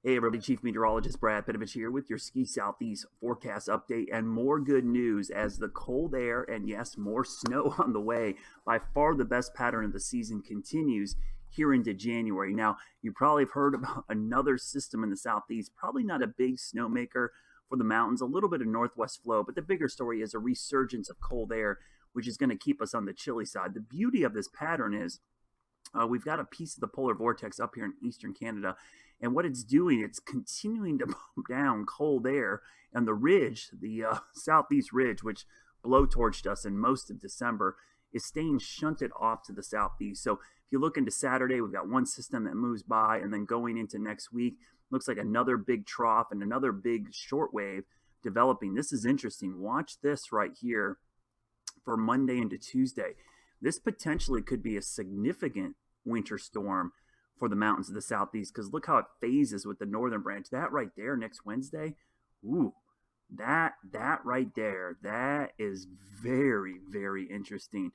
Hey everybody, Chief Meteorologist Brad Panovich here with your Ski Southeast forecast update and more good news as the cold air and yes, more snow on the way. By far the best pattern of the season continues here into January. Now, you probably have heard about another system in the Southeast, probably not a big snowmaker for the mountains, a little bit of northwest flow, but the bigger story is a resurgence of cold air, which is going to keep us on the chilly side. The beauty of this pattern is we've got a piece of the polar vortex up here in eastern Canada, and what it's doing, it's continuing to pump down cold air, and the ridge, the southeast ridge, which blowtorched us in most of December, is staying shunted off to the southeast. So if you look into Saturday, we've got one system that moves by, and then going into next week, looks like another big trough and another big shortwave developing. This is interesting. Watch this right here for Monday into Tuesday. This potentially could be a significant winter storm for the mountains of the southeast, because look how it phases with the northern branch. That right there next Wednesday, ooh, that right there, that is very, very interesting.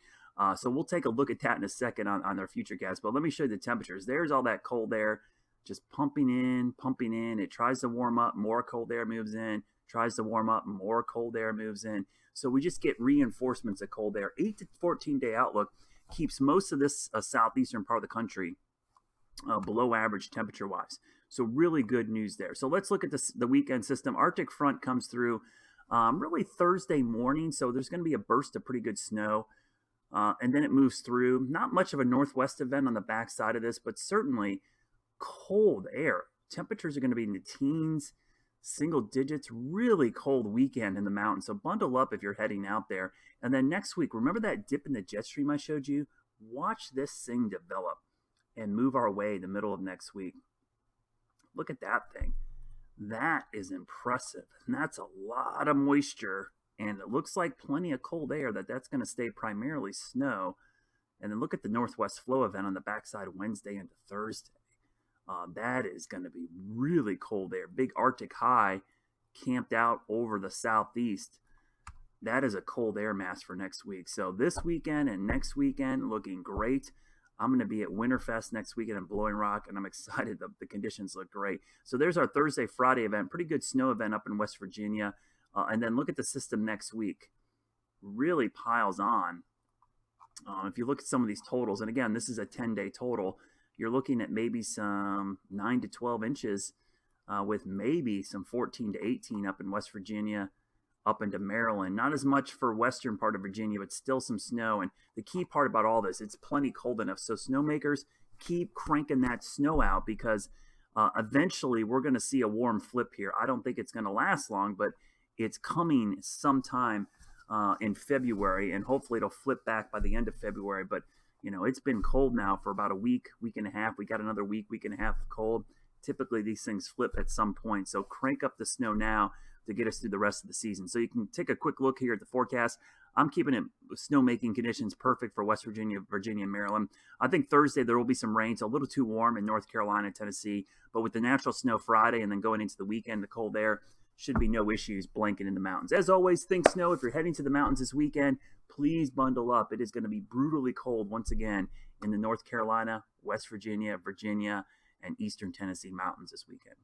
So we'll take a look at that in a second on their FUTURECAST, but let me show you the temperatures. There's all that cold air just pumping in. It tries to warm up, more cold air moves in, tries to warm up, more cold air moves in. So we just get reinforcements of cold air. 8 to 14 day outlook keeps most of this southeastern part of the country below average temperature wise. So really good news there. So let's look at the weekend system. Arctic front comes through really Thursday morning. So there's going to be a burst of pretty good snow. And then it moves through. Not much of a northwest event on the backside of this, but certainly cold air. Temperatures are going to be in the teens, single digits, really cold weekend in the mountains. So bundle up if you're heading out there. And then next week, remember that dip in the jet stream I showed you? Watch this thing develop and move our way the middle of next week. Look at that thing. That is impressive. And that's a lot of moisture. And it looks like plenty of cold air that's going to stay primarily snow. And then look at the northwest flow event on the backside of Wednesday into Thursday. That is going to be really cold air. Big Arctic high camped out over the southeast. That is a cold air mass for next week. So this weekend and next weekend looking great. I'm going to be at Winterfest next weekend in Blowing Rock, and I'm excited. The conditions look great. So there's our Thursday, Friday event. Pretty good snow event up in West Virginia. And then look at the system next week. Really piles on. If you look at some of these totals, and again, this is a 10-day total, you're looking at maybe some 9 to 12 inches with maybe some 14 to 18 up in West Virginia, up into Maryland. Not as much for western part of Virginia, but still some snow. And the key part about all this, it's plenty cold enough. So snowmakers, keep cranking that snow out, because eventually we're going to see a warm flip here. I don't think it's going to last long, but it's coming sometime in February, and hopefully it'll flip back by the end of February. But you know, it's been cold now for about a week and a half. We got another week and a half of cold. Typically, these things flip at some point. So crank up the snow now to get us through the rest of the season. So you can take a quick look here at the forecast. I'm keeping it snowmaking conditions perfect for West Virginia, and Maryland. I think Thursday there will be some rain. It's a little too warm in North Carolina, Tennessee. But with the natural snow Friday and then going into the weekend, the cold air, should be no issues blanketing the mountains. As always, think snow. If you're heading to the mountains this weekend, please bundle up. It is going to be brutally cold once again in the North Carolina, West Virginia, and eastern Tennessee mountains this weekend.